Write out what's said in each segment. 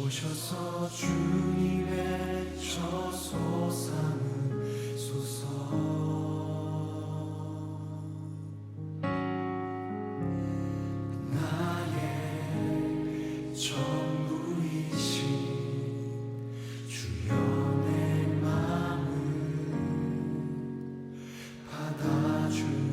오셔서 주님의 처소 삼으소서. 나의 전부이신 주여 내 맘을 받아주소서.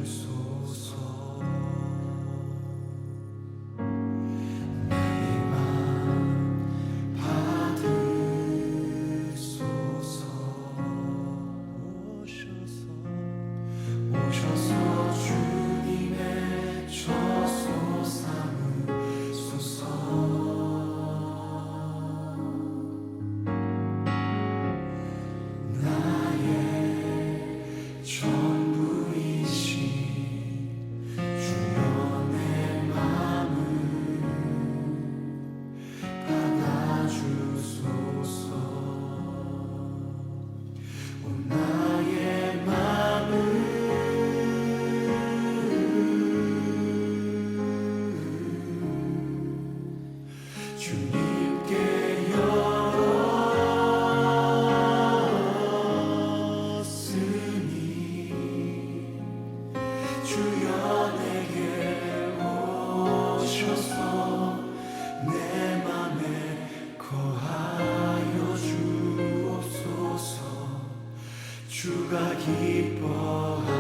주가 기뻐하는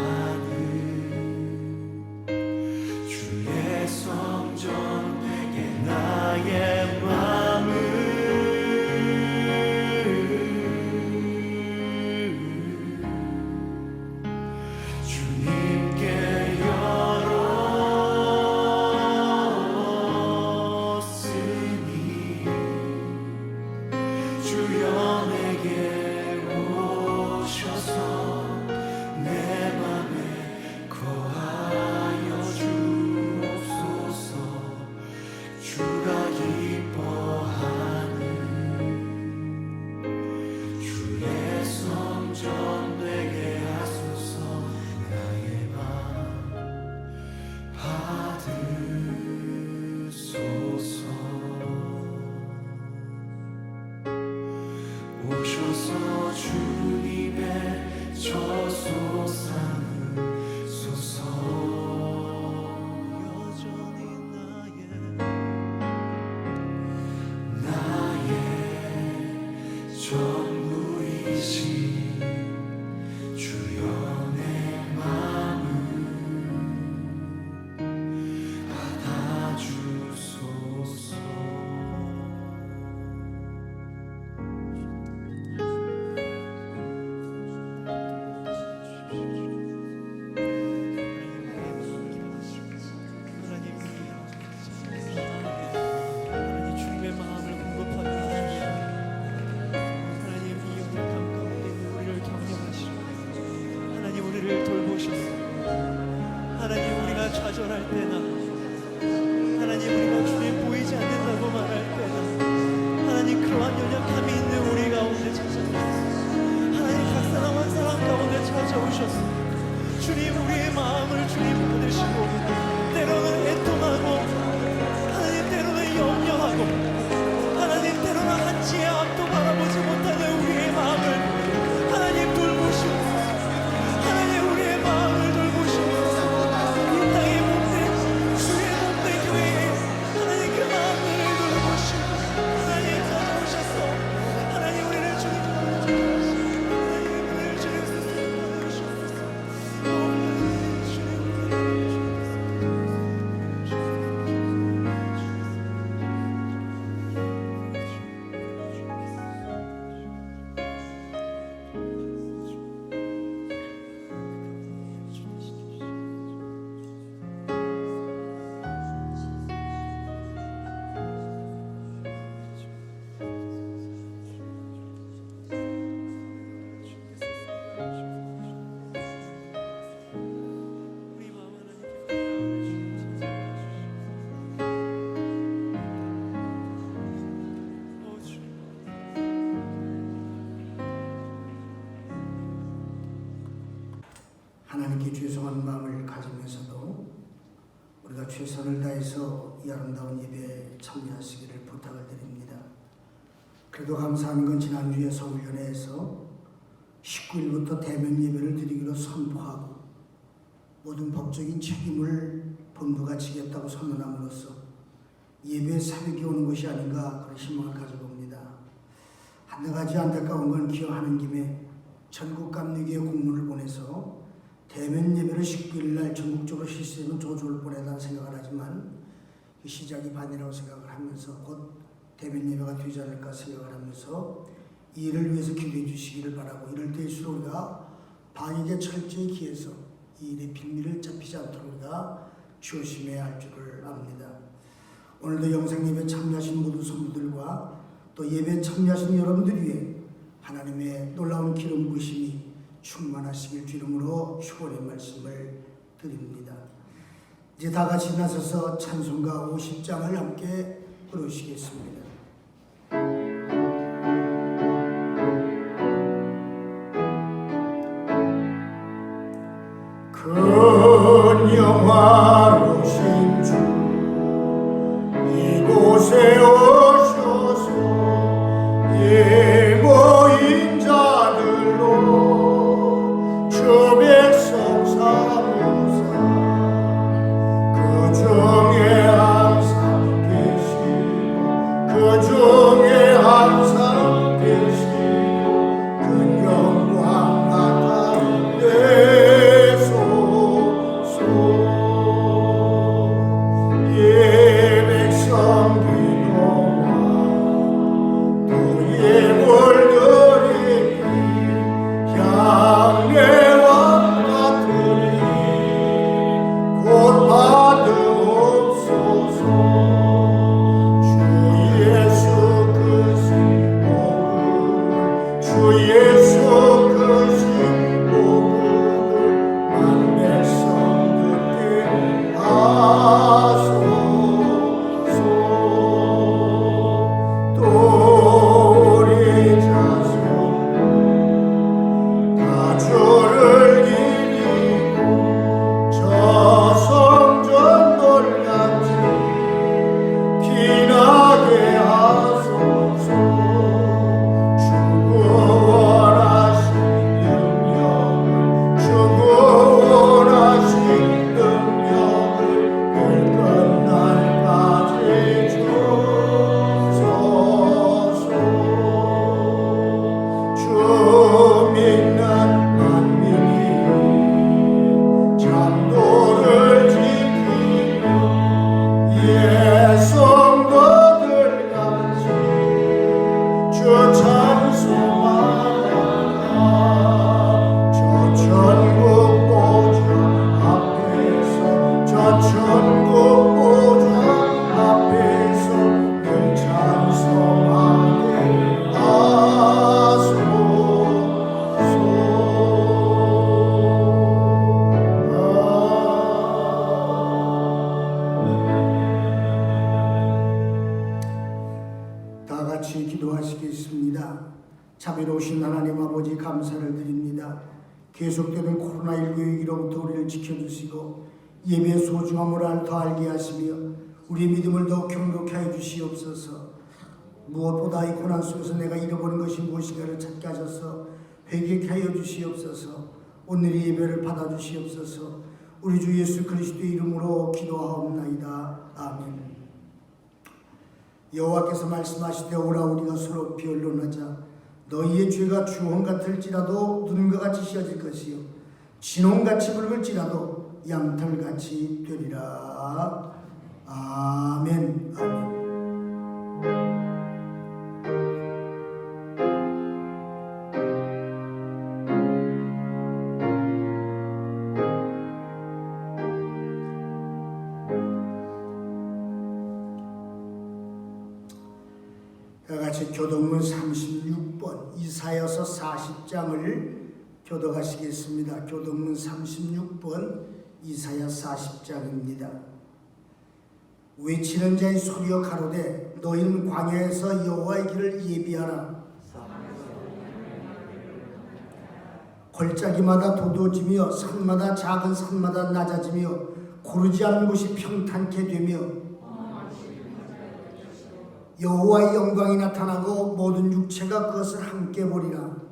주의 성전 내게 나의 맘을 주님께 열었으니 주여 내게 내 맘에 거하여 주옵소서. 주가 기뻐하는 주의 성전 되게 하소서. 나의 맘 받으소서. 오셔서 주님의 처소 삼으소서. 여전히 나의 전부이신 주여 내 맘을 받아주소서. 하나님 우리가 좌절할 때나 하나님 우리가 주님 보이지 않는다고 말할 때나 하나님 그러한 연약함이 있는 우리 가운데 찾아오셨습니다. 하나님 각 사람 한 사람 가운데 찾아오셨습니다. 주님 우리의 마음을 주님 받으시고 때로는 애통하고 하나님 때로는 염려하고 하나님 때로는 한치의 앞도 바라보지 못하는 우리의 마음을 하나님 돌보시고 하나님 우리의 마음을 돌보시고 이 땅의 몸된 주의 몸된 교회에 하나님 그 마음을 돌보시고 하나님 찾아오셔서 하나님 우리를 주님으로 찾아오시고 하나님 우리를 주님으로 찾아오셔서 하나님께 죄송한 마음을 가지면서도 우리가 최선을 다해서 이 아름다운 예배에 참여하시기를 부탁을 드립니다. 그래도 감사한 건 지난주에 서울연회에서 19일부터 대면 예배를 드리기로 선포하고 모든 법적인 책임을 본부가 지겠다고 선언함으로써 예배에 사역이 오는 것이 아닌가 그런 희망을 가져봅니다. 한 가지 안타까운 건 기여하는 김에 전국 감리교회 공문을 보내서 대면 예배를 19일 날 전국적으로 실시하면 더 좋을 뻔하다는 생각을 하지만 시작이 반이라고 생각을 하면서 곧 대면 예배가 되지 않을까 생각을 하면서 이 일을 위해서 기도해 주시기를 바라고 이럴 때일수록 우리가 방역에 철저히 기해서 이 일의 빌미를 잡히지 않도록 우리가 조심해야 할 줄을 압니다. 오늘도 영상 예배 참여하신 모든 성도들과 또 예배에 참여하신 여러분들 위해 하나님의 놀라운 기름 부으심이 충만하시길 주 이름으로 축원의 말씀을 드립니다. 이제 다 같이 나서서 찬송가 50장을 함께 부르시겠습니다. 큰 영화로신 주 이곳에 오셔서 예모인 자들로 주 백성 삼으사 그 중에 항상 계시고 그 중에 항상 계시고 그 영광 나타내 자비로우신 하나님 아버지 감사를 드립니다. 계속되는 코로나19 위기로부터 우리를 지켜주시고 예배의 소중함을 더 알게 하시며 우리의 믿음을 더욱 경고케 하여 주시옵소서. 무엇보다 이 고난 속에서 내가 잃어버린 것이 무엇인가를 찾게 하셔서 회개케 하여 주시옵소서. 오늘의 예배를 받아주시옵소서. 우리 주 예수 그리스도의 이름으로 기도하옵나이다. 아멘. 여호와께서 말씀하시되 오라 우리가 서로 변론하자. 너희의 죄가 주홍 같을지라도 눈과 같이 씌어질 것이요 진홍같이 붉을지라도 양털같이 되리라. 아멘. 아멘. 다같이 교독문 36번 이사야서 40장을 교독하시겠습니다. 교독문 36번 이사야 40장입니다. 외치는 자의 소리여 가로되 너희는 광야에서 여호와의 길을 예비하라. 골짜기마다 도도지며 산마다 작은 산마다 낮아지며 고르지 않은 곳이 평탄케 되며 여호와의 영광이 나타나고 모든 육체가 그것을 함께 보리라.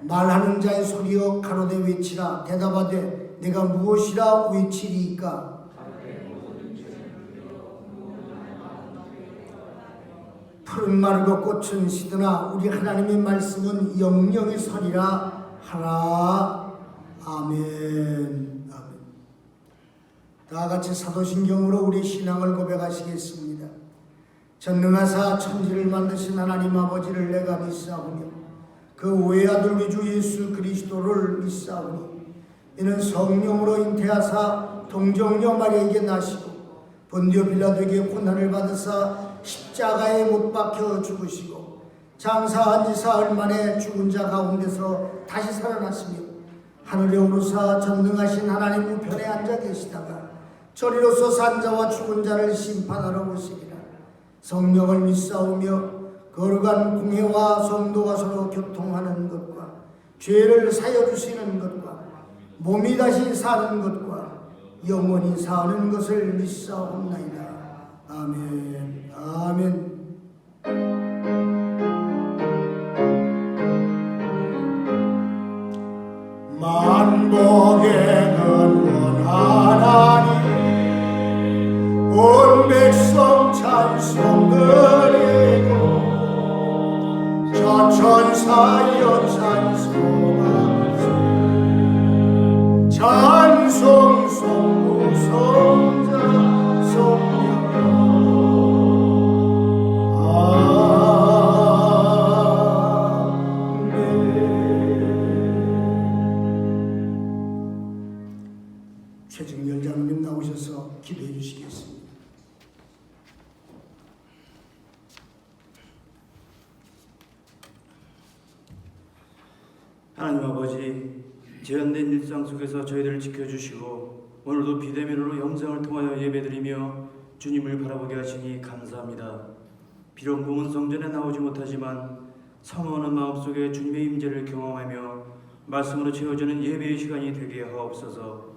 말하는 자의 소리여 가로되 외치라. 대답하되 내가 무엇이라 외치리이까. 푸른 마르고 꽃은 시드나 우리 하나님의 말씀은 영영의 선이라 하라. 아멘. 아멘. 다같이 사도신경으로 우리 신앙을 고백하시겠습니다. 전능하사 천지를 만드신 하나님 아버지를 내가 믿사오며 그 외아들 우리 주 예수 그리스도를 믿사오니 이는 성령으로 잉태하사 동정녀 마리아에게 나시고 본디오 빌라도에게 고난을 받으사 십자가에 못 박혀 죽으시고 장사한 지 사흘 만에 죽은 자 가운데서 다시 살아났으며 하늘에 오르사 전능하신 하나님 우편에 앉아 계시다가 저리로서 산 자와 죽은 자를 심판하러 오시리라. 성령을 믿사오며 거룩한 공회와 성도가 서로 교통하는 것과 죄를 사여 주시는 것과 몸이 다시 사는 것과 영원히 사는 것을 믿사옵나이다. 아멘. 아멘. 만복에는 원하나님 온 백성 찬송 드리고 저 천사여 찬송하세 찬송 성부 성자 성령 최정열 장로님 나오셔서 기도해 주시겠습니다. 하나님 아버지, 제한된 일상 속에서 저희들을 지켜주시고 오늘도 비대면으로 영상을 통하여 예배드리며 주님을 바라보게 하시니 감사합니다. 비록 몸은 성전에 나오지 못하지만 사모하는 마음속에 주님의 임재를 경험하며 말씀으로 채워지는 예배의 시간이 되게 하옵소서.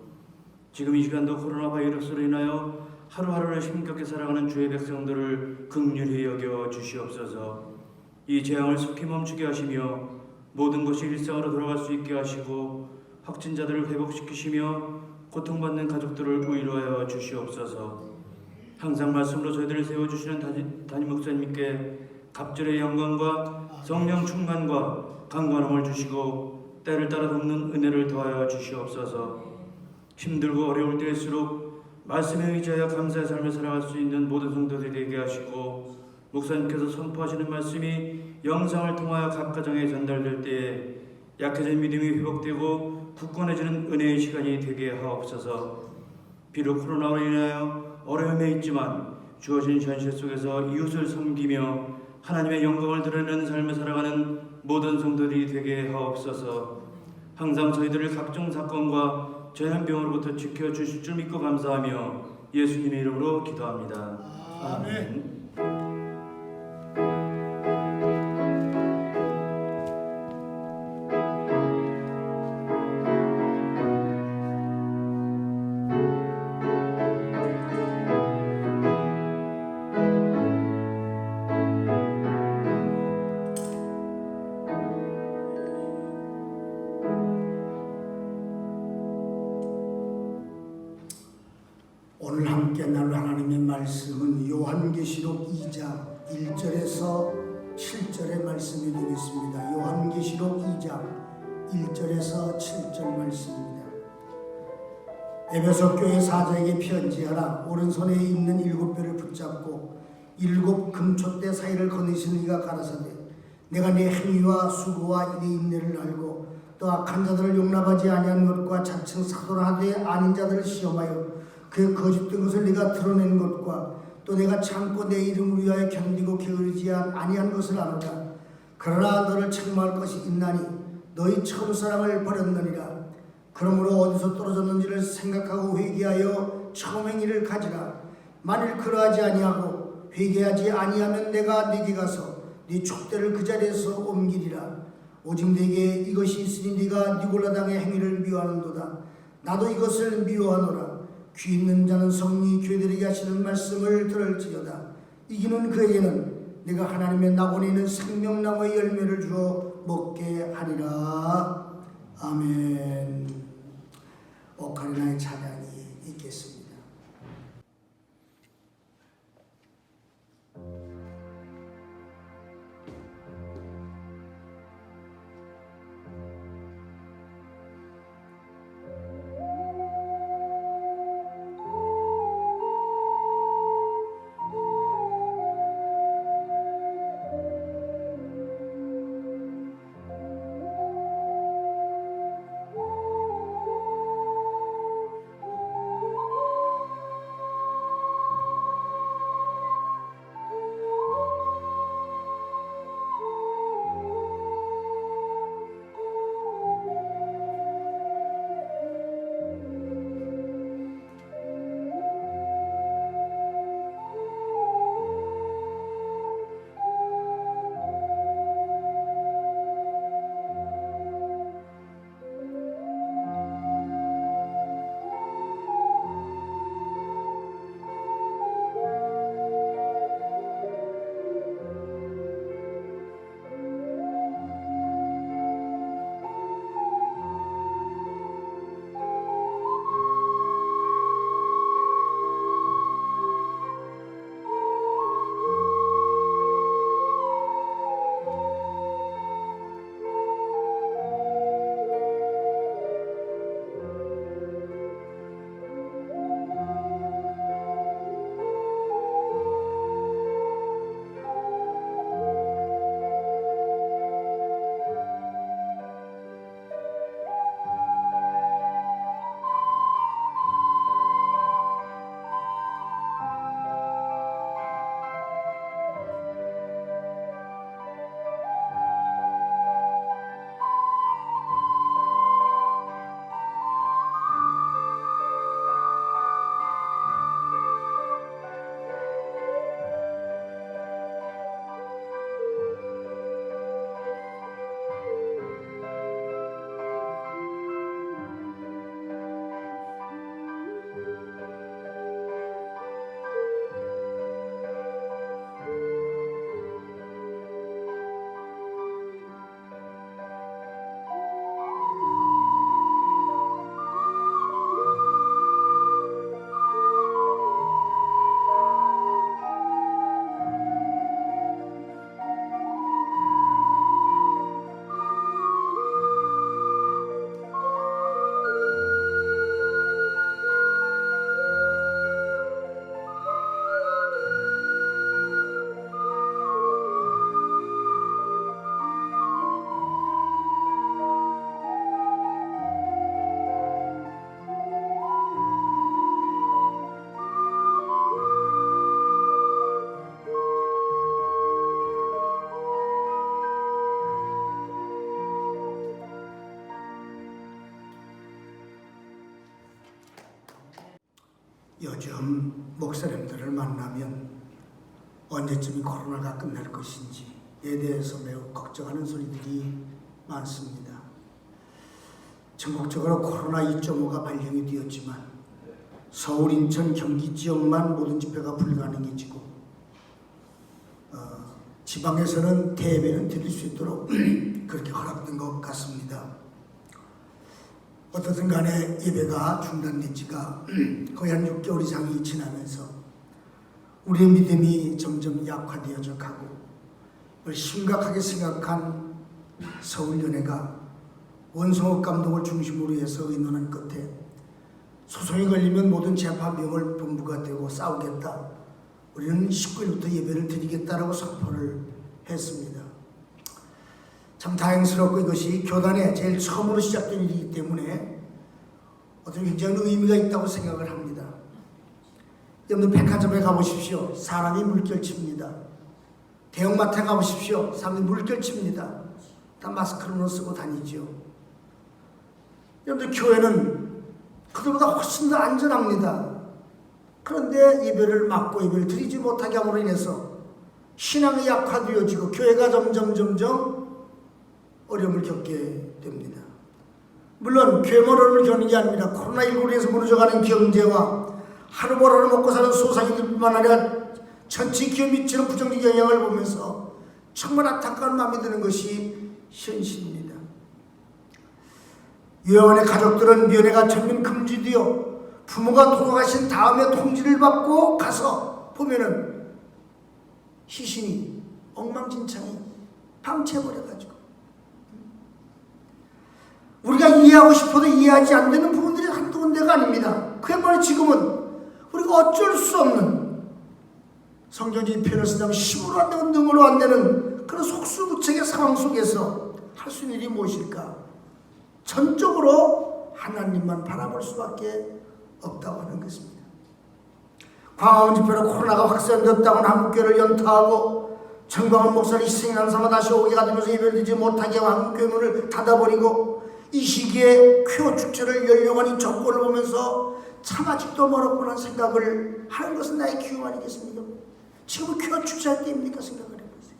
지금 이 시간도 코로나 바이러스로 인하여 하루하루를 힘겹게 살아가는 주의 백성들을 긍휼히 여겨 주시옵소서. 이 재앙을 속히 멈추게 하시며 모든 것이 일상으로 돌아갈 수 있게 하시고 확진자들을 회복시키시며 고통받는 가족들을 위로하여 주시옵소서. 항상 말씀으로 저희들을 세워주시는 담임 목사님께 갑절의 영광과 성령 충만과 강건함을 주시고 때를 따라 돕는 은혜를 더하여 주시옵소서. 힘들고 어려울 때일수록 말씀에 의지하여 감사의 삶을 살아갈 수 있는 모든 성도들이 되게 하시고 목사님께서 선포하시는 말씀이 영상을 통하여 각 가정에 전달될 때에 약해진 믿음이 회복되고 굳건해지는 은혜의 시간이 되게 하옵소서. 비록 코로나로 인하여 어려움에 있지만 주어진 현실 속에서 이웃을 섬기며 하나님의 영광을 드러내는 삶을 살아가는 모든 성도들이 되게 하옵소서. 항상 저희들을 각종 사건과 전염병으로부터 지켜주실 줄 믿고 감사하며 예수님의 이름으로 기도합니다. 아멘. 오늘 함께 나눌 하나님의 말씀은 요한계시록 2장 1절에서 7절의 말씀이 되겠습니다. 요한계시록 2장 1절에서 7절 말씀입니다. 에베소 교회 사자에게 편지하라. 오른손에 있는 7뼈를 붙잡고 7 금촛대 사이를 거느신 이가 가라사대 내가 네 행위와 수고와 이의 인내를 알고 또 악한 자들을 용납하지 아니한 것과 자칭 사도하되 아닌 자들을 시험하여 그 거짓된 것을 네가 드러낸 것과 또 내가 참고 내 이름을 위하여 견디고 게으르지 아니한 것을 아노라. 그러나 너를 책망할 것이 있나니 너희 처음 사랑을 버렸느니라. 그러므로 어디서 떨어졌는지를 생각하고 회개하여 처음 행위를 가지라. 만일 그러하지 아니하고 회개하지 아니하면 내가 네게 가서 네 촛대를 그 자리에서 옮기리라. 오직 네게 이것이 있으니 네가 니골라당의 행위를 미워하는도다. 나도 이것을 미워하노라. 귀 있는 자는 성령이 교회들에게 하시는 말씀을 들을지어다. 이기는 그에게는 내가 하나님의 나원에 있는 생명나무의 열매를 주어 먹게 하리라. 아멘. 오카리나의 찬양이 있겠습니다. 요즘 목사님들을 만나면 언제쯤 코로나가 끝날 것인지에 대해서 매우 걱정하는 소리들이 많습니다. 전국적으로 코로나 2.5가 발령이 되었지만 서울, 인천, 경기 지역만 모든 집회가 불가능해지고 지방에서는 대회는 드릴 수 있도록 그렇게 허락된 것 같습니다. 어떻든 간에 예배가 중단된 지가 거의 한 6개월 이상이 지나면서 우리의 믿음이 점점 약화되어져 가고 심각하게 생각한 서울연회가 원성욱 감독을 중심으로 해서 의논한 끝에 소송이 걸리면 모든 재판명을 본부가 되고 싸우겠다. 우리는 19일부터 예배를 드리겠다라고 선포를 했습니다. 참 다행스럽고 이것이 교단에 제일 처음으로 시작된 일이기 때문에 어떤 굉장히 의미가 있다고 생각을 합니다. 여러분 백화점에 가보십시오. 사람이 물결칩니다. 대형마트에 가보십시오. 사람이 물결칩니다. 다 마스크를 쓰고 다니죠. 여러분들 교회는 그들보다 훨씬 더 안전합니다. 그런데 예배를 막고 예배를 드리지 못하게 함으로 인해서 신앙이 약화되어지고 교회가 점점 어려움을 겪게 됩니다. 물론 교회만 어려움을 겪는 게 아닙니다. 코로나19로 인해서 무너져가는 경제와 하루 벌어를 먹고 사는 소상인들뿐만 아니라 전체 기업 미치는 부정적 영향을 보면서 정말 안타까운 마음이 드는 것이 현실입니다. 유아원의 가족들은 면회가 전면 금지되어 부모가 돌아가신 다음에 통지를 받고 가서 보면은 시신이 엉망진창이 방치해버려가지고 우리가 이해하고 싶어도 이해하지 안 되는 부분들이 한두 군데가 아닙니다. 그야말로 지금은 우리가 어쩔 수 없는 성경적인 표현을 쓰자면 힘으로 안 되고 능으로 안 되는 그런 속수무책의 상황 속에서 할 수 있는 일이 무엇일까? 전적으로 하나님만 바라볼 수밖에 없다고 하는 것입니다. 광화문 집회로 코로나가 확산됐다고는 한국교회를 연타하고 정광훈 목사를 희생하는 삶아 다시 오기가 되면서 예배드리지 못하게 하고 한국교회 문을 닫아버리고 이 시기에 쾌호 축제를 열려고 하는 정권을 보면서 참 아직도 멀었구나 생각을 하는 것은 나의 기움 아니겠습니까? 지금은 쾌호 축제할 때입니까? 생각을 해보세요.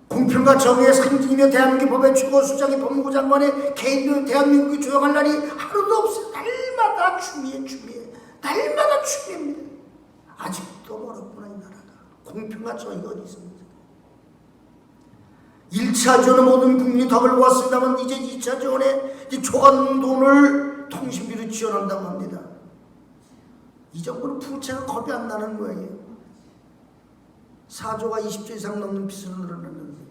공평과 정의의 상징이며 대한민국 법의 최고수장이 법무부 장관의 개인도 대한민국이 조용할 날이 하루도 없어요. 날마다 추미애 날마다 추미애입니다. 아직도 멀었구나 이 나라가. 공평과 정의가 어디 있습니까? 1차 지원은 모든 국민이 덕을 보았습니다만 이제 2차 지원에 초과는 돈을 통신비로 지원한다고 합니다. 이 정부는 부채가 겁이 안 나는 거예요. 4조가 20조 이상 넘는 빚을 늘어났는데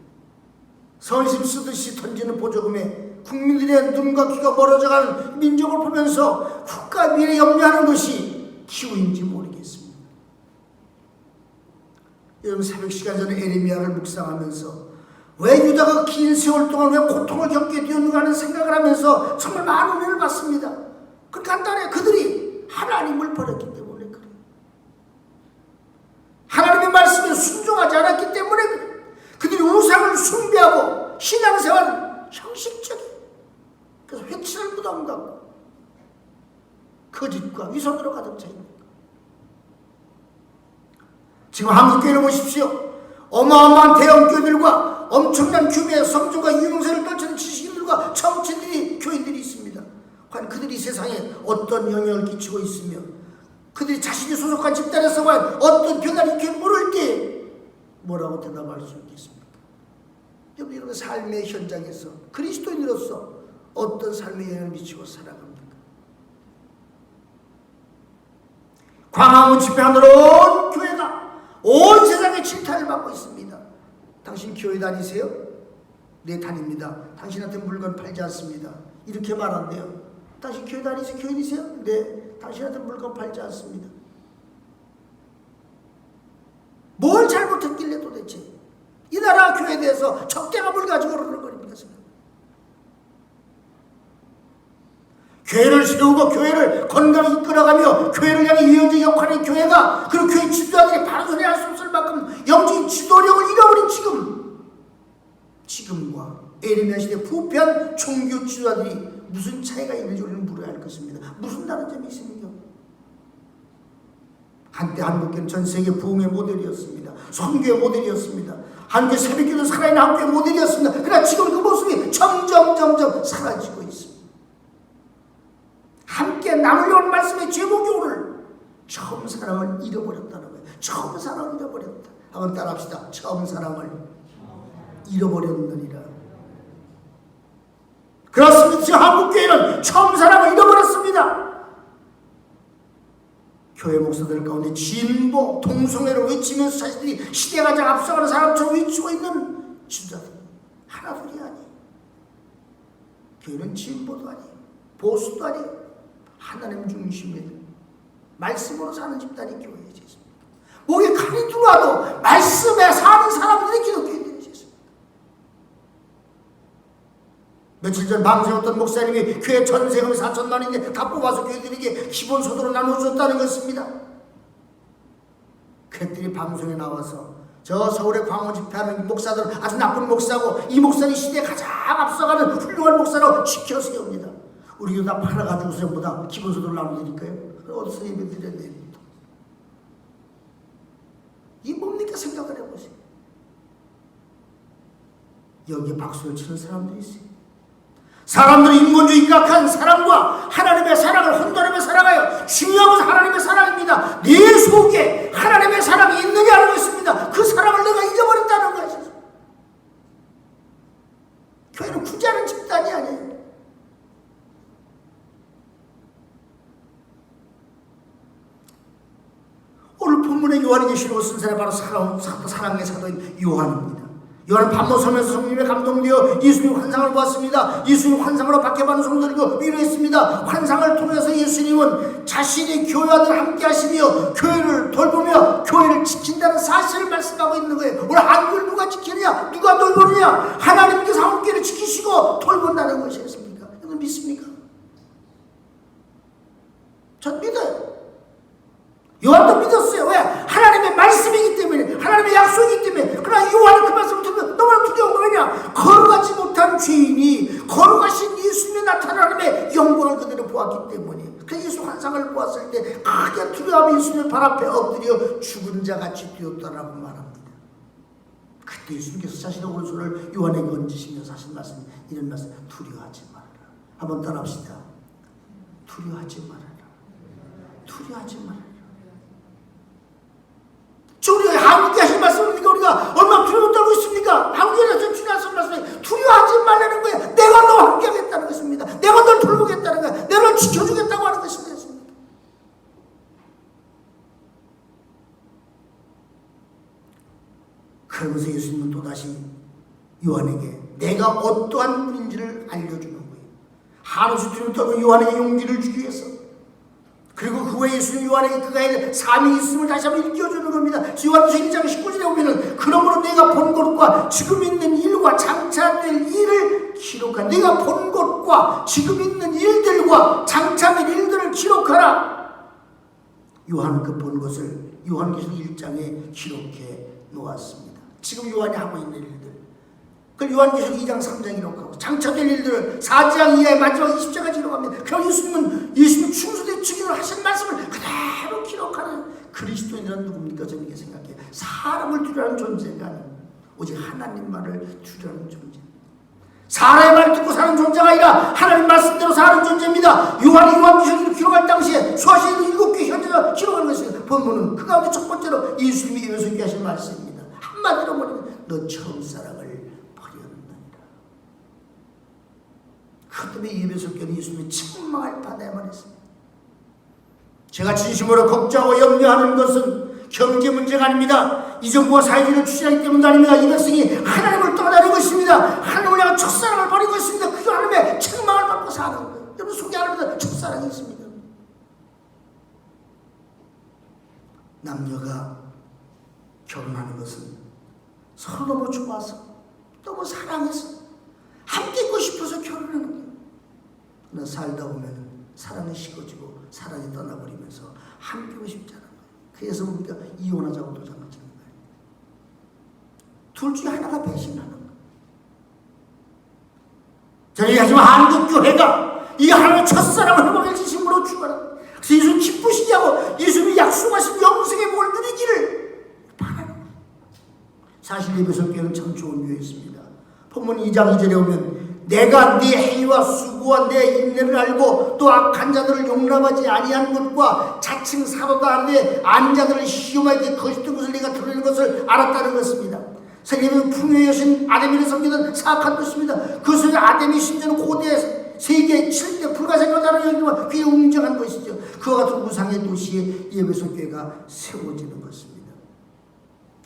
선심 쓰듯이 던지는 보조금에 국민들의 눈과 귀가 멀어져가는 민족을 보면서 국가 미래 염려하는 것이 기후인지 모르겠습니다. 여러분 새벽 시간 전에 에레미야를 묵상하면서 왜 유다가 긴 세월 동안 왜 고통을 겪게 되었는가 하는 생각을 하면서 정말 많은 은혜를 받습니다. 그 간단해. 그들이 하나님을 버렸기 때문에 그래. 하나님의 말씀에 순종하지 않았기 때문에 그래. 그들이 우상을 숭배하고 신앙생활은 형식적인 그래서 회치를 무덤 같고 거짓과 위선으로 가득 차 있는 것. 지금 한국교회를 보십시오. 어마어마한 대형교회들과 엄청난 규모의 성전과 유명세를 떨치는 지식인들과 정치인들이 교인들이 있습니다. 과연 그들이 세상에 어떤 영향을 끼치고 있으며 그들이 자신이 소속한 집단에서 과연 어떤 변화를 일으켜 모를 때 뭐라고 대답할 수 있겠습니까? 여러분 삶의 현장에서 그리스도인으로서 어떤 삶의 영향을 미치고 살아갑니까? 광화문 집회하느라 온 교회가 온 세상의 질타를 받고 있습니다. 당신 교회 다니세요? 네, 다닙니다. 당신한테 물건 팔지 않습니다. 이렇게 말한대요. 당신 교회 다니세요? 교인이세요? 네, 당신한테 물건 팔지 않습니다. 뭘 잘못했길래 도대체 이 나라 교회에 대해서 적대감을 가지고 그러는 겁니까? 교회를 세우고 교회를 건강히 이끌어가며 교회를 향해 위원적 역할의 교회가 그리고 교회 지도자들이 바로 소리할 수 없을 만큼 영적인 지도력을 잃어버린 지금과 에레미야 시대 부패한 종교 지도자들이 무슨 차이가 있는지 우리는 물어야 할 것입니다. 무슨 다른 점이 있습니까? 한때 한국교회는 전 세계 부흥의 모델이었습니다. 선교의 모델이었습니다. 한국의 새벽기도 살아있는 한국교회 모델이었습니다. 그러나 지금 그 모습이 점점 사라지고 있습니다. 함께 나누려는 말씀의 제목이 오늘 처음 사랑을 잃어버렸다는 거예요. 처음 사랑을 잃어버렸다. 한번 따라합시다. 처음 사랑을 잃어버렸느니라. 그렇습니다. 지금 한국교회는 처음 사랑을 잃어버렸습니다. 교회 목사들 가운데 진보, 동성애를 외치면서 자신들이 시대에 가장 앞서가는 사람처럼 외치고 있는 지도자들 하나둘이 아니에요. 교회는 진보도 아니에요. 보수도 아니에요. 하나님 중심의 말씀으로 사는 집단이 교회에 있습니다. 목에 칼이 들어와도 말씀에 사는 사람들이 기독교인들이 있습니다. 며칠 전 방송에 어떤 목사님이 교회 전세금이 4천만 원인데 다 뽑아서 교회들에게 기본소득으로 나눠줬다는 것입니다. 그들이 방송에 나와서 저 서울의 광화문 집회하는 목사들은 아주 나쁜 목사고 이 목사는 시대에 가장 앞서가는 훌륭한 목사로 지켜 세웁니다. 우리 교회 다 팔아가지고 전부다 기본소득을 나눠드릴까요? 어디서 예배 드려야 됩니다. 이 뭡니까? 생각을 해보세요. 여기에 박수를 치는 사람들이 있어요. 사람들이 인본주의 각한 사랑과 하나님의 사랑을 혼돈하며 살아가요. 중요한 것은 하나님의 사랑입니다. 내 속에 하나님의 사랑이 있느냐는 것입니다. 그 사랑을 내가 잊어버렸다는 것이죠. 교회는 구제하는 집단이 아니에요. 오늘 본문의 요한계시록을 쓴 사람이 바로 사랑의 사도인 요한입니다. 요한은 밥 먹으면서 성령님에 감동되어 예수님 환상을 보았습니다. 예수님 환상으로 박해받는 성도들도 위로했습니다. 환상을 통해서 예수님은 자신이 교회와들 함께 하시며 교회를 돌보며 교회를 지킨다는 사실을 말씀하고 있는 거예요. 오늘 한국을 누가 지키느냐? 누가 돌보느냐? 하나님께서 한국교회를 지키시고 돌본다는 것이었습니까? 여러분 믿습니까? 전 믿어요. 요한도 믿었어요. 왜? 하나님의 말씀이기 때문에, 하나님의 약속이기 때문에. 그러나 요한은 그 말씀을 들으면 너무나 두려운 거 왜냐? 거룩하지 못한 죄인이 거룩하신 예수님의 나타난 하나님의 영광을 그대로 보았기 때문에. 그 예수 환상을 보았을 때 크게 두려워하며 예수님의 발 앞에 엎드려 죽은 자같이 되었다라고 말합니다. 그때 예수님께서 자신의 오른손을 요한에게 얹으시면서 하신 말씀, 이런 말씀, 두려워하지 말아라. 한번 따라합시다. 두려워하지 말아라. 두려워하지 말아라. 우리가 한국에 하신 말씀입니까? 우리가 얼마나 두려움 떨고 있습니까? 한국에서 주님 하신 말씀이 두려워하지 말라는 거예요. 내가 너와 함께 하겠다는 것입니다. 내가 널 돌보겠다는 거예요. 내가 널 지켜주겠다고 하는 것입니다. 그러면서 예수님은 또다시 요한에게 내가 어떠한 분인지를 알려주는 거예요. 한없이 두려움 떨고 요한에게 용기를 주기 위해서. 그리고 그 후에 예수님 요한에게 그가 할 사명이 있음을 다시 한번 일깨워주는 겁니다. 요한계시록 1장 19절에 보면 그러므로 내가 본 것과 지금 있는 일과 장차될 일을 기록하라. 내가 본 것과 지금 있는 일들과 장차될 일들을 기록하라. 요한은 그 본 것을 요한계시록 1장에 기록해 놓았습니다. 지금 요한이 하고 있는 일들, 그걸 요한계시록 2장 3장 기록하고 장차될 일들을 4장 이하의 마지막 20장까지 기록합니다. 그럼 예수님 충수대 증인을 하신 말씀을 그대로 기록하는 그리스도인이란 누굽니까? 저는 이렇게 생각해요. 사람을 두려워하는 존재가 아니고 오직 하나님만을 두려워하는 존재. 사람의 말을 듣고 사는 존재가 아니라 하나님 말씀대로 사는 존재입니다. 요한이 요한계시록을 기록할 당시에 수하시는 7개 현재가 기록하는 것입니다. 본문은 그 가운데 첫 번째로 예수님이 예배소에 하신 말씀입니다. 한마디로 말하면 너 처음 사랑을 그 때문에 예배소교는 예수님이 책망할 바다에 말했습니다. 제가 진심으로 걱정하고 염려하는 것은 경제 문제가 아닙니다. 이 정부가 사회주의를 추진하기 때문도 아닙니다. 이 백성이 하나님을 떠나는 것입니다. 하나님을 향한 첫사랑을 버린 것입니다. 그게 하나님의 책망을 받고 사는 거예요. 여러분 속에 하나님의 첫사랑이 있습니다. 남녀가 결혼하는 것은 서로 너무 좋아서 너무 사랑해서 함께 있고 싶어서 결혼하는 거예요. 그러나 살다 보면 사랑이 식어지고 사랑이 떠나버리면서 함께 있고 싶지 않은 거예요. 그래서 우리가 이혼하자고 도장을 치는 거예요. 둘 중에 하나가 배신하는 거예요. 저는 하지만 한국교회가 이 하나님의 첫사랑을 회복할 진심으로 주거라. 그래서 예수님 기쁘시게 하고 예수님이 약속하신 영생의 복을 누리기를 바라는 거예요. 사실 예배소교회는 참 좋은 교회였습니다. 본문 2장 2절에 오면 내가 네 행위와 수고와 내 인내를 알고 또 악한 자들을 용납하지 아니한 것과 자칭 사도다 하는데 아닌 자들을 시험하게 거짓된 것을 내가 드러내는 것을 알았다는 것입니다. 세계는 풍요의 여신 아데미를 섬기는 사악한 것입니다. 그 속에 아데미 심지어는 고대 세계 7대 불가사의자라는 얘기만 그게 웅장한 것이죠. 그와 같은 우상의 도시에 예배소교회가 세워지는 것입니다.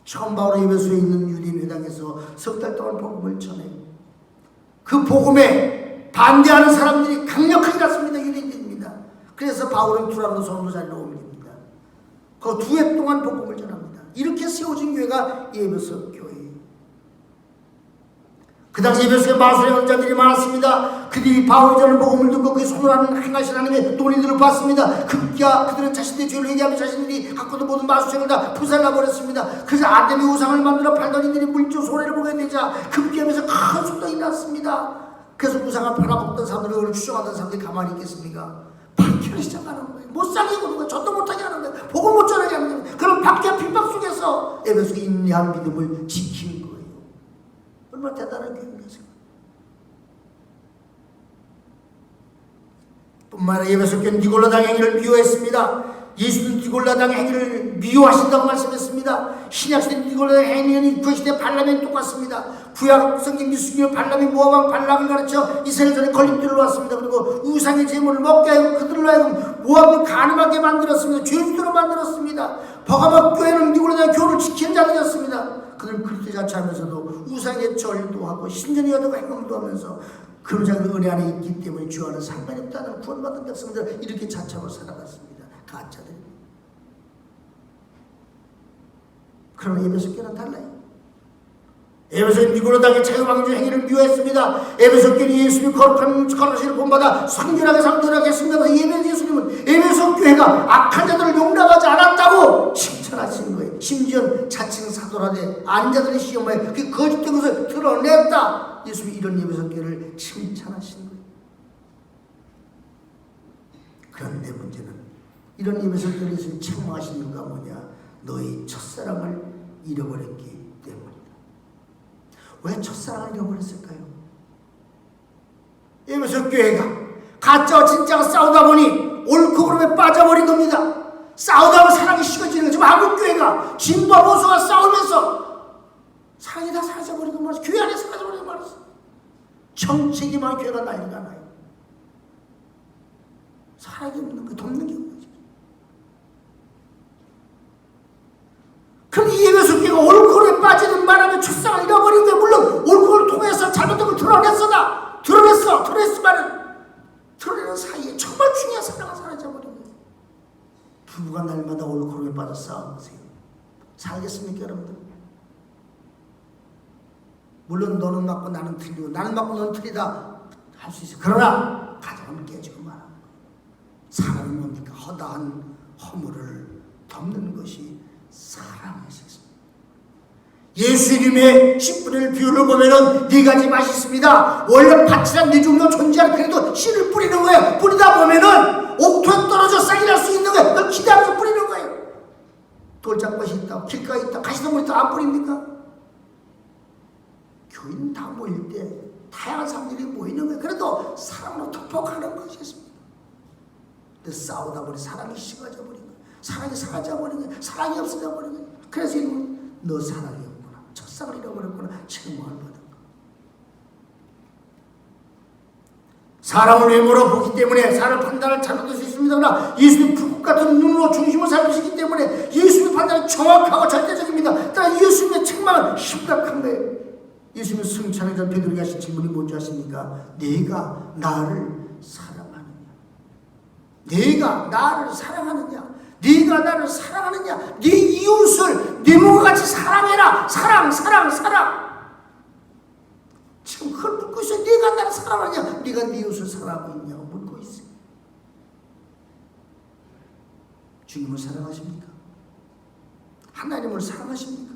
처음 바로 예배소에 있는 유대인 회당에서 석 달 동안 복음을 전해요. 그 복음에 반대하는 사람들이 강력하게 났습니다. 유대인들입니다. 그래서 바울은 두란노 선교사로 옮깁니다. 그 2해 동안 복음을 전합니다. 이렇게 세워진 교회가 예배소 교회예요. 그 당시 예배소에 마술의 원자들이 많았습니다. 그들이 바울이 전하는 복음을 듣고 그의 손을 행하신 하나님의 논의들을 봤습니다. 급기야 그들은 자신들의 죄를 회개하며 자신들이 갖고 있는 모든 마술책을 다 부살라버렸습니다. 그래서 아데미 우상을 만들어 팔던 이들이 물질 손해를 보게 되자 급기하면서 큰 소동이 났습니다. 그래서 우상을 팔아먹던 사람들이 그걸 추종하던 사람들이 가만히 있겠습니까? 박해를 시작하는 거예요. 못 살게 구는 거예요. 전도 못하게 하는 거예요. 복음 못 전하게 하는 거예요. 그런 박해와 핍박 속에서 예배소의 인내한 믿음을 지킨 거예요. 얼마나 대단한 교회입니까? 뿐만 아니라 에베소 교회는 니골라당 행위를 미워했습니다. 예수는 니골라당 행위를 미워하신다고 말씀했습니다. 신약시대 니골라당 행위는 구약시대 발람이 똑같습니다. 구약 성경 미숙이와 발람이 모압왕 발람을 가르쳐 이스라엘전에 걸림돌을 놓았습니다. 그리고 우상의 제물을 먹게 하고 그들로 하여금 모압을 가늠하게 만들었습니다. 죄수로 만들었습니다. 버가모 교회는 니골라당 교를 지키는 자들이었습니다. 그들은 그리스도 자처하면서도 우상의 절도 하고 신전이 여도고 행동도 하면서 그런 자들 은혜 안에 있기 때문에 주와는 상관이 없다는 구원받은 백성들 이렇게 자처하고 살아갔습니다. 가짜들. 그러나 에베소 교회는 달라요. 에베소는 니골라당의 자유방주 행위를 미워했습니다. 에베소 교회는 예수님이 거룩한 것을 본받아 성결하게 살도록 했습니다. 예수님은 에베소 교회가 악한 자들을 용납하지 않았다고 칭찬하시는 거예요. 심지어 자칭 사도라되 아닌 자들의 시험에 그 거짓된 것을 드러냈다. 예수님이 이런 에베소 교회를 칭찬하시는 거예요. 그런데 문제는 이런 에베소 교회를 예수님이 책망하시는 이유가 뭐냐? 너희 첫사랑을 잃어버렸기 때문이다. 왜 첫사랑을 잃어버렸을까요? 에베소 교회가 가짜와 진짜가 싸우다 보니 옳고 그름에 빠져버린 겁니다. 싸우다 보면 사랑이 식어지는 거죠. 지금 한국 교회가 진보와 보수가 싸우면서 사랑이 다 사라져버린 거 말이죠. 교회 안에 사라져버린 거 말이죠. 정책이만 교회가 난리가 나요. 사랑이 없는 거, 돕는 게 없는 거죠. 그런데 이 에베소 교회가 옳고그름에 빠지는 바람에 첫사랑을 잃어버린 게 물론 옳고를 통해서 잘못된 걸 드러냈지만은 드러내는 사이에 정말 중요한 사랑을 사라져버린 거예요. 부부가 날마다 옳고그름에 빠져 싸우세요. 살겠습니까 여러분들? 물론 너는 맞고 나는 틀리고 나는 맞고 너는 틀리다 할 수 있어요. 그러나 가정은 깨지고 말아. 사랑은 뭡니까? 허다한 허물을 덮는 것이 사랑이었습니다. 예수 이름의 10분의 1 비율을 보면은 4가지 맛이 있습니다. 원래 밭이란 네 종류 존재하는 그래도 씨를 뿌리는 거예요. 뿌리다 보면은 옥토에 떨어져 싹이 날 수 있는 거예요. 그걸 기대하면서 뿌리는 거예요. 돌짝밭이 있다, 길가에 있다, 가시덤불이 있다, 안 뿌립니까? 교인 다 모일 때 다양한 사람들이 모이는 거예요. 그래도 사랑으로 극복하는 것이었습니다. 근데 싸우다 보니 사랑이 식어져 버린 거예요. 사랑이 사라져 버린 거예요. 사랑이 없어져 버린 거예요. 그래서 이놈은 너 사랑이 없구나. 첫사랑을 잃어버렸구나. 책망을 받은 거예요. 사람을 외모로 보기 때문에 사람 판단을 잘못할 수 있습니다. 그러나 예수님 불꽃 같은 눈으로 중심을 살피시기 때문에 예수님의 판단은 정확하고 절대적입니다. 따라 예수님의 책망은 심각한 거예요. 예수님은 승찬의 전 베드로에게 하신 질문이 뭔지 아십니까? 내가 나를 사랑하느냐? 내가 나를 사랑하느냐? 네가 나를 사랑하느냐? 네 이웃을 네 몸과 같이 사랑해라. 사랑. 지금 그걸 묻고 있어요. 네가 나를 사랑하느냐? 네가 네 이웃을 사랑하고 있냐고 묻고 있어요. 주님을 사랑하십니까? 하나님을 사랑하십니까?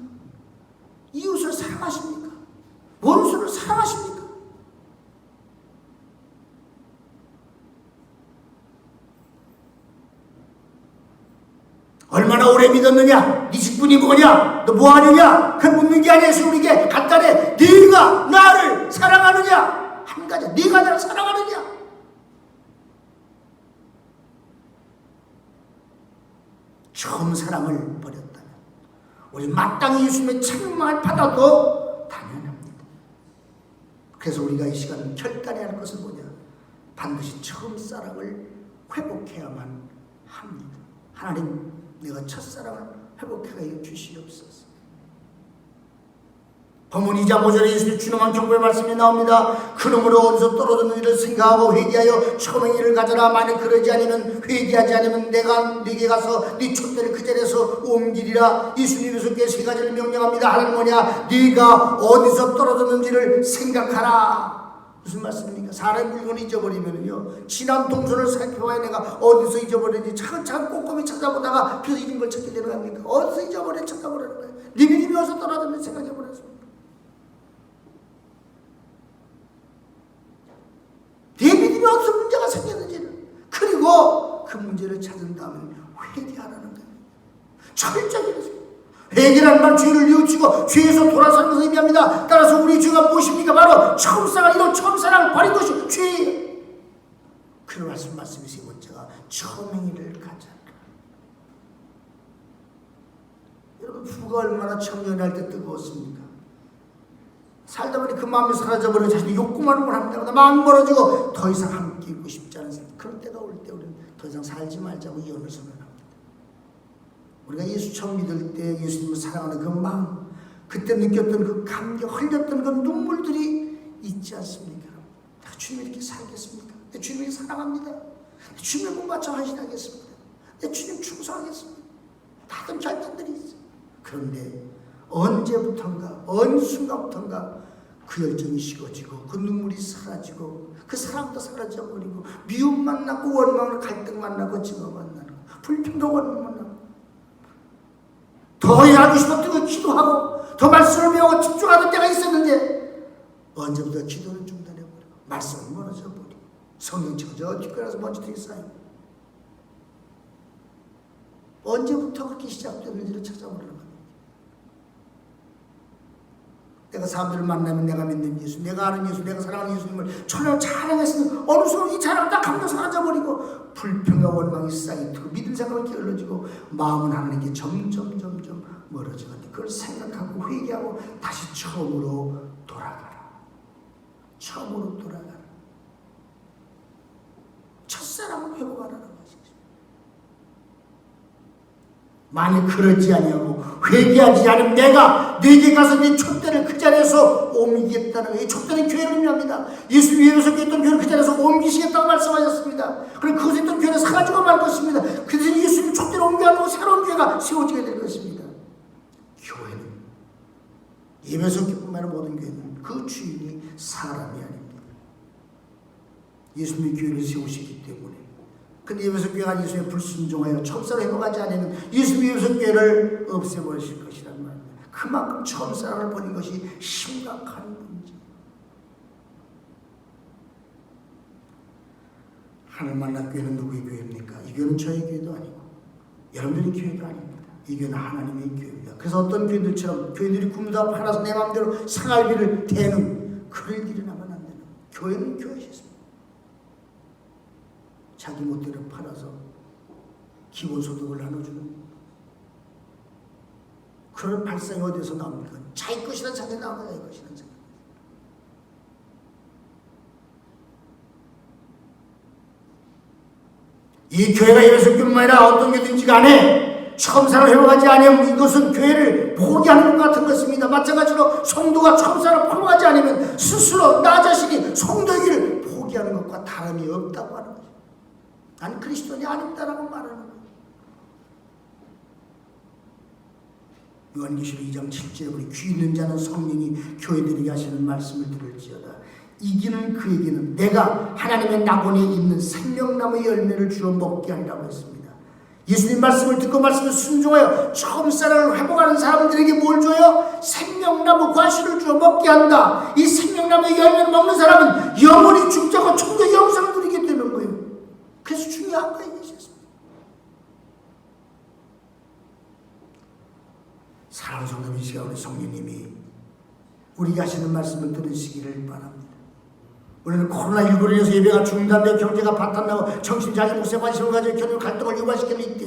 이웃을 사랑하십니까? 원수를 사랑하십니까? 얼마나 오래 믿었느냐? 네 직분이 뭐냐? 너 뭐하느냐? 그 묻는 게 아니에요. 우리에게 간단해. 네가 나를 사랑하느냐? 한 가지. 네가 나를 사랑하느냐? 처음 사랑을 버렸다면 우리 마땅히 예수님의 책망을 받아도 당연합니다. 그래서 우리가 이 시간 결단해야 할 것은 뭐냐? 반드시 처음 사랑을 회복해야만 합니다. 하나님, 내가 첫사랑을 회복해 주시옵소서. 본문 2장 5절에 예수님 준엄한 경고의 말씀이 나옵니다. 그러므로 어디서 떨어졌는 일을 생각하고 회개하여 처음의 일을 가져라. 만약 그러지 않으면 회개하지 않으면 내가 네게 가서 네 촛대를 그 자리에서 옮기리라. 예수님 예수께 3가지를 명령합니다. 하나는 뭐냐? 네가 어디서 떨어졌는지를 생각하라. 무슨 말씀입니까? 사람의 물건을 잊어버리면요, 지난 동선을 살펴봐야 내가 어디서 잊어버렸는지 차근차근 꼼꼼히 찾아보다가 그래서 잊은 걸 찾게 되는 거 아닙니까? 어디서 잊어버렸는지 찾아보라는 거예요. 네 믿음이 어디서 떨어졌는지 생각해보랬습니다. 네 믿음이 어디서 문제가 생겼는지를, 그리고 그 문제를 찾은 다음에 회개하라는 거예요. 철저히 그랬어요. 회개라는 말 죄를 뉘우치고 죄에서 돌아서는 것을 의미합니다. 따라서 우리 죄가 무엇입니까? 바로 처음 사랑을 버린 것이 죄예요. 그런 말씀 말씀이 세 번째가 처음행위를 가져라. 여러분 부부가 얼마나 처음 연애할 때 뜨거웠습니까? 살다 보니 그 마음이 사라져버리고 자신이 욕구만 합니다. 마음이 멀어지고 더 이상 함께 있고 싶지 않은 그런 때가 올 때 우리는 더 이상 살지 말자고 이혼을 선언합니다. 우리가 예수 처음 믿을 때 예수님을 사랑하는 그 마음, 그때 느꼈던 그 감격, 흘렸던 그 눈물들이 있지 않습니까? 내가 주님 이렇게 살겠습니까? 내 주님 이렇게 사랑합니다. 내 주님의 문 맞춰 헌신하겠습니다. 내 주님 충성하겠습니다. 다른 결단들이 있어요. 그런데 언제부턴가 어느 순간부턴가 그 열정이 식어지고 그 눈물이 사라지고 그 사랑도 사라져버리고 미움만 나고 원망을 갈등만 나고 증오만 나고 불평도 나고 더 일하고 싶었던 거 기도하고 더 말씀을 배우고 집중하던 때가 있었는데 언제부터 기도를 중단해버리고 말씀을 멀어져버리고 성령체가 저 뒷골에서 먼지들이 쌓이고 언제부터 그렇게 시작됐는지를 찾아보려는 겁니다. 내가 사람들을 만나면 내가 믿는 예수, 내가 아는 예수, 내가 사랑하는 예수님을 전혀 자랑했으면 어느 순간 이 자랑을 딱 감정 사라져버리고 불평과 원망이 쌓이고 믿음 생각은 게을러지고 마음은 하나님께 점점 멀어지는데 그걸 생각하고 회개하고 다시 처음으로 돌아가라. 처음으로 돌아가라. 첫사랑을 회복하라는 것이죠. 만약 그러지 아니하고 회개하지 않으면 내가 네게 가서 네 촛대를 그 자리에서 옮기겠다는 거예요. 이 촛대는 교회를 의미합니다. 예수님이 예배에서 있던 교회를 그 자리에서 옮기시겠다고 말씀하셨습니다. 그리고 그곳에 있던 교회는 사라지고 말 것입니다. 그래서 예수님 촛대를 옮겨놓고 새로운 교회가 세워지게 될 것입니다. 교회는 예배에서 뿐만 아니라 모든 교회는 그 주인이 사람이 아닙니다. 예수님이 교회를 세우시기 때문에 근데 예배석 교회가 예수님의 불순종하여 처음사랑 회복하지 않으면 예수님이 예배석 교회를 없애버리실 것이란 말입니다. 그만큼 처음사랑을 버린 것이 심각한 문제. 하늘 만나 교회는 누구의 교회입니까? 이 교회는 저의 교회도 아니고 여러분들의 교회도 아닙니다. 이 교회는 하나님의 교회입니다. 그래서 어떤 교회들처럼 교회들이 굶다 팔아서 내 마음대로 생활비를 대는 그럴 일이 나면 안 되는 교회는 교회시습니다. 자기 멋대로 팔아서 기본소득을 나눠주는 그런 발상이 어디서 나옵니까? 자기 것이라는 생각이 나옵니다. 자기 것이라는 생각. 이 교회가 예배석 교회뿐만 아니라 어떤 교회든지 간에 처음사랑을 회복하지 않으면 이것은 교회를 포기하는 것 같은 것입니다. 마찬가지로 성도가 처음사랑을 회복하지 않으면 스스로 나 자신이 성도이기를 포기하는 것과 다름이 없다고 하는 거죠. 난 그리스도인이 아닙니다라고 말하는 거예요. 요한계시록 2장 7절에 보니 귀 있는 자는 성령이 교회들에게 하시는 말씀을 들을지어다. 이기는 그에게는 내가 하나님의 낙원에 있는 생명나무의 열매를 주어 먹게 하리라고 했습니다. 예수님 말씀을 듣고 말씀을 순종하여 처음사랑을 회복하는 사람들에게 뭘 줘요? 생명나무 과실을 주어 먹게 한다. 이 생명나무의 열매를 먹는 사람은 영원히 죽지 않고 천국의 영생을 누리게 되는 거예요. 그래서 중요한 거예요. 사랑하는 성도님, 이 시간에 성령님이 우리가 하시는 말씀을 들으시기를 바랍니다. 우리는 코로나19로 인해서 예배가 중단되어 경제가 바탕나고 정신 자기 몫에 관심을 가지고 견딜 갈등을 유발시키는 이때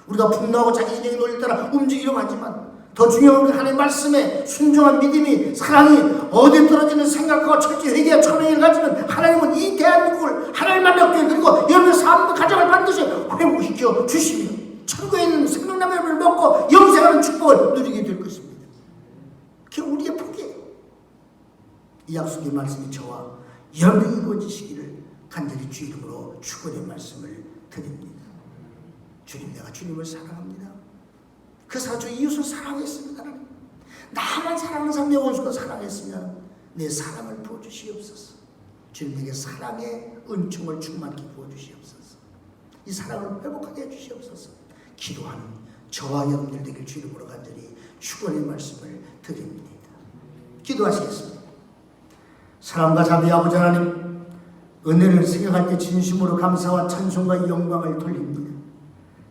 우리가 분노하고 자기 진영의 논리를 따라 움직이려고 하지만 더 중요한 건 하나님의 말씀에 순종한 믿음이 사랑이 어디에 떨어지는 생각하고 철저히 회개와 천행을 가지면 하나님은 이 대한민국을 하나님 만나게 그리고 여러분의 삶과 가정을 반드시 회복시켜 주시며 천국에 있는 생명나무의 열매를 먹고 영생하는 축복을 누리게 될 것입니다. 그게 우리의 복이에요. 이 약속의 말씀이 저와 여러분이 이루어지시기를 간절히 주 이름으로 축원의 말씀을 드립니다. 주님, 내가 주님을 사랑합니다. 그 사주 이웃을 사랑했습니다. 나만 사랑하는 사람 내 원수가 사랑했으면 내 사랑을 부어주시옵소서. 주님, 내게 사랑의 은총을 충만케 부어주시옵소서. 이 사랑을 회복하게 해주시옵소서. 기도하는 저와 여러분들 되길 주 이름으로 간절히 축원의 말씀을 드립니다. 기도하시겠습니다. 사랑과 자비 아버지 하나님, 은혜를 생각할 때 진심으로 감사와 찬송과 영광을 돌립니다.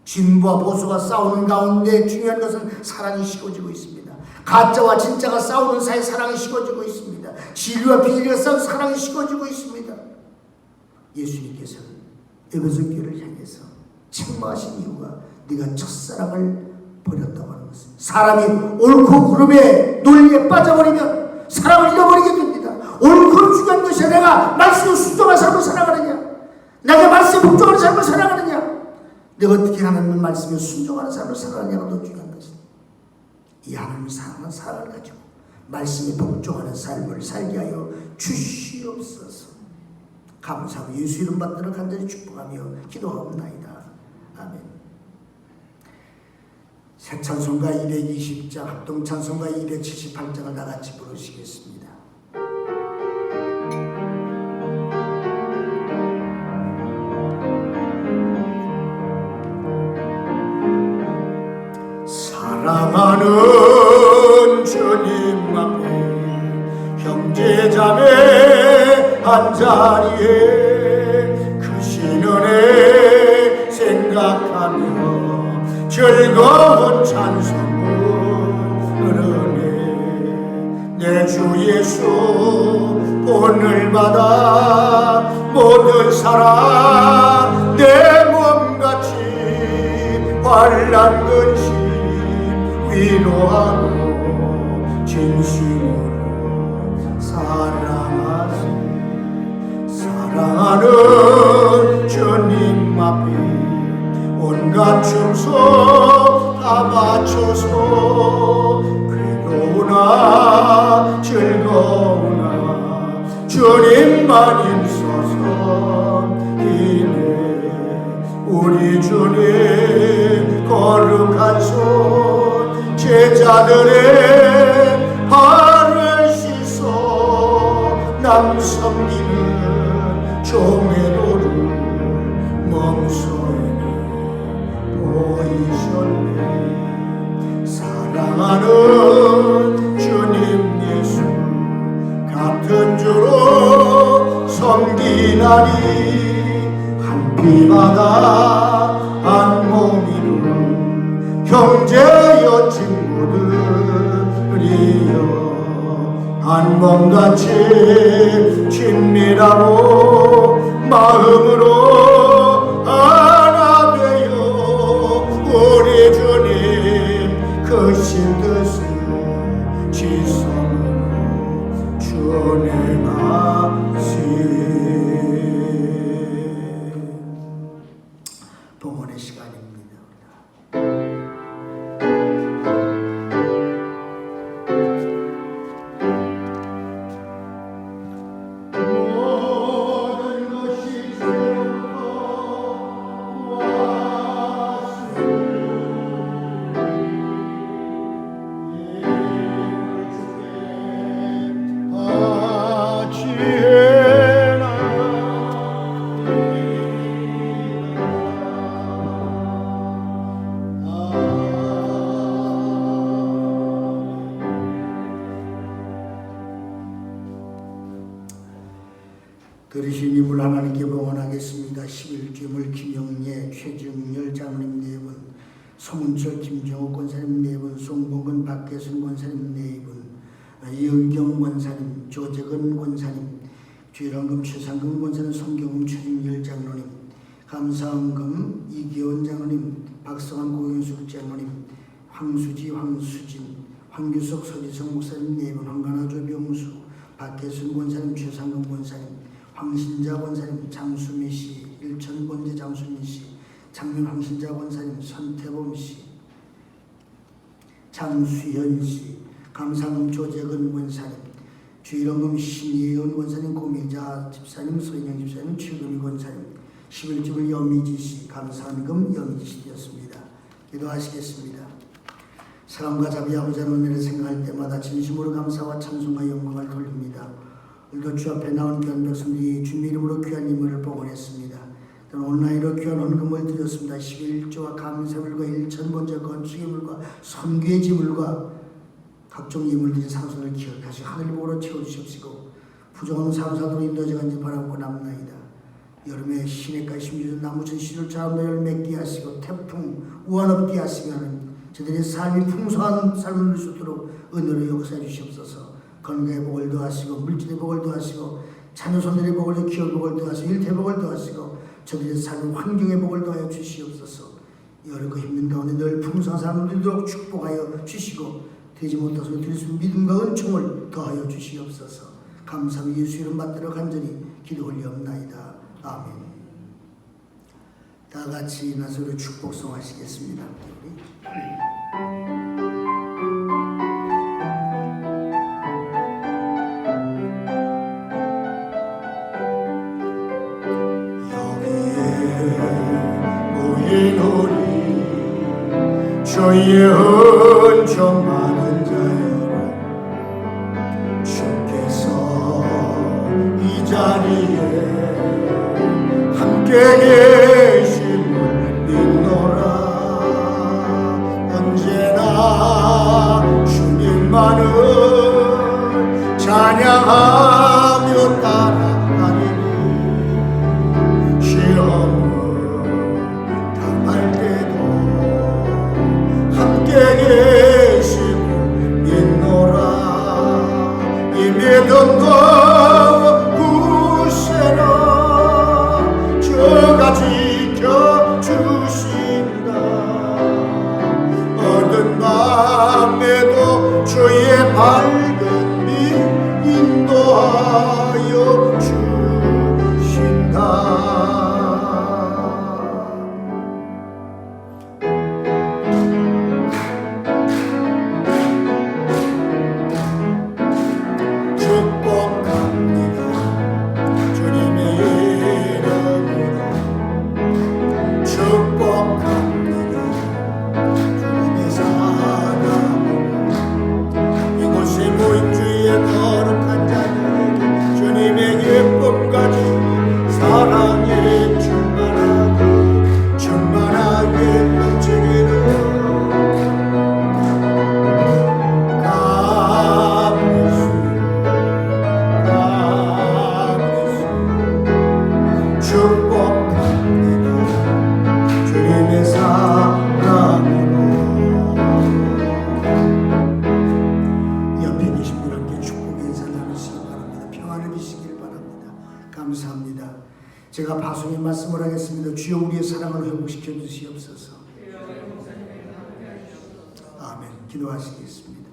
진보와 보수가 싸우는 가운데 중요한 것은 사랑이 식어지고 있습니다. 가짜와 진짜가 싸우는 사이에 사랑이 식어지고 있습니다. 진리와 비리가 싸우는 사랑이 식어지고 있습니다. 예수님께서는 에베소 교회를 향해서 책망하신 이유가 네가 첫사랑을 버렸다고 하는 것입니다. 사람이 옳고 그름의 논리에 빠져버리면 사랑을 잃어버리게 됩니다. 옳고 중요한 것이 내가 말씀에 순종한 삶을 살아가느냐, 내가 말씀에 복종하는 삶을 살아가느냐, 내가 어떻게 하나님의 말씀에 순종하는 삶을 살아가느냐가 더 중요한 것입니다. 이 하나님을 사랑하는 사랑을 가지고 말씀에 복종하는 삶을 살게 하여 주시옵소서. 감사하고 예수 이름 받들어 간절히 축복하며 기도하옵나이다. 아멘. 새 찬송가 220장, 합동 찬송가 278장을 다 같이 부르시겠습니다. 사랑하는 주님 앞에 형제자매 한자리에 크신 은혜 생각하며 즐거운 찬송 부르네. 내 주 예수 본을 받아 모든 사랑 내 몸같이 환난 근심 위로하고 진심으로 사랑하는 주님 앞에 온갖 춤소 다 바쳐서 괴로우나 즐거우나 주님만 힘써서 이내 우리 주님 거룩한 손 제자들의 발을 씻어 남 섬기는 종의 도를 멍서에는 보이셨네. 사랑하는 주님 예수 같은 주로 섬기나니 한 피바다 한 몸이룬 형제여 친구들이여 한 몸같이 친밀하고 마음으로 하나 되어 우리 주님 크신 뜻을 지성으로 전해가시. 봉헌의 시간입니다. 들으신 이물 하나님께 봉헌하겠습니다. 11주물 김영예, 최중열 장로님 4분, 소문철 김정욱 권사님 4분, 송봉근 박계순 권사님 4분, 이의경 권사님, 조재근 권사님, 주일원금 최상금 권사님, 송경훈 최중열 장로님, 감사원금 이기원 장로님, 박성환 고영숙 장로님, 황수지 황수진, 황규석 서지성 목사님 4분, 황가나조 병수, 박계순 권사님, 최상금 권사님, 황신자 권사님, 장수미씨, 일천권제 장수미씨, 장면 황신자 권사님, 선태범씨, 장수현씨, 감사금 조재근 권사님, 주일원금 신예원 권사님, 고미자 집사님, 서인영 집사님, 최금희 권사님, 11집을 여미지씨, 감사한금 여미지씨 되었습니다. 기도하시겠습니다. 사랑과 자비하고자 하는 은혜를 생각할 때마다 진심으로 감사와 찬송과 영광을 돌립니다. 오늘도 주 앞에 나온 귀한 백성들이 주님 이름으로 귀한 인물을 봉헌했습니다. 온라인으로 귀한 헌금을 드렸습니다. 11조와 감사물과 일천번제 건축예물과 선교의 지물과 각종 예물들의 상선을 기억하시고 하늘복으로 채워주십시고 부정하는 사무사도로 인도하지간지 바라고 남나이다. 여름에 시냇가 심지어 나무전 시를 자원을 맺게 하시고 태풍 우한 없게 하시며 하는 저들의 삶이 풍성한 삶을 누릴 수 있도록 은혜로 역사해 주시옵소서. 건강의 복을 더하시고 물질의 복을 더하시고 자녀손들의 복을 기업복을 더하시고 일태복을 더하시고 저들의 삶 환경의 복을 더하여 주시옵소서. 여러 그 힘든 가운데 늘 풍성한 삶을 누리도록 축복하여 주시고 되지 못해서 드릴 수 있는 믿음과 은총을 더하여 주시옵소서. 감사하며 예수 이름 받들어 간절히 기도 올리옵나이다. 아멘. 다 같이 나서로 축복송 하시겠습니다. 모이노니 주의 은총 많은 자여로 주께서 이 자리에 함께 계심을 믿노라. 언제나 주님만을 찬양하며 따라가리니 시험을 당할 때도 함께 계심을 믿노라. 이 믿음도 굳세라. 주가 지켜주신다. 어두운 밤에도 주의 밝은 빛 인도하여 주신다. 축복합니다. 주님의 이름으로 축복합니다. 주님의 사랑으로 이곳에 모인 주의 거룩한 자들에게 주님의 예쁨 가지고 사랑에 충만하게 넘치기를 축복합니다. 주님의 사랑으로. 옆에 계신 분께 축복 인사 나누시기 바랍니다. 평안을 비시길 바랍니다. 감사합니다. 제가 파송의 말씀을 하겠습니다. 주여 우리의 사랑을 회복시켜 주시옵소서. 아멘. 기도하시겠습니다.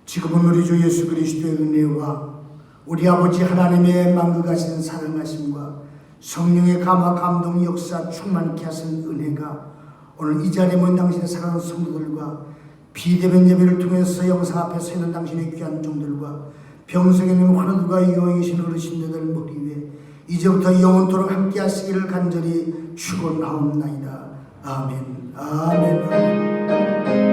지금은 우리 주 예수 그리스도의 은혜와 우리 아버지 하나님의 만극하신 사랑하심과 성령의 감화 감동 역사 충만케 하신 은혜가 오늘 이 자리에 모인 당신의 사랑하는 성도들과 비대면 예배를 통해서 영상 앞에 서 있는 당신의 귀한 종들과 병석에 있는 환우들과 유혹에 계신 어르신들 머리 위에 이제부터 영원토록 함께 하시기를 간절히 축원하옵나이다. 아멘. 아멘. 아멘.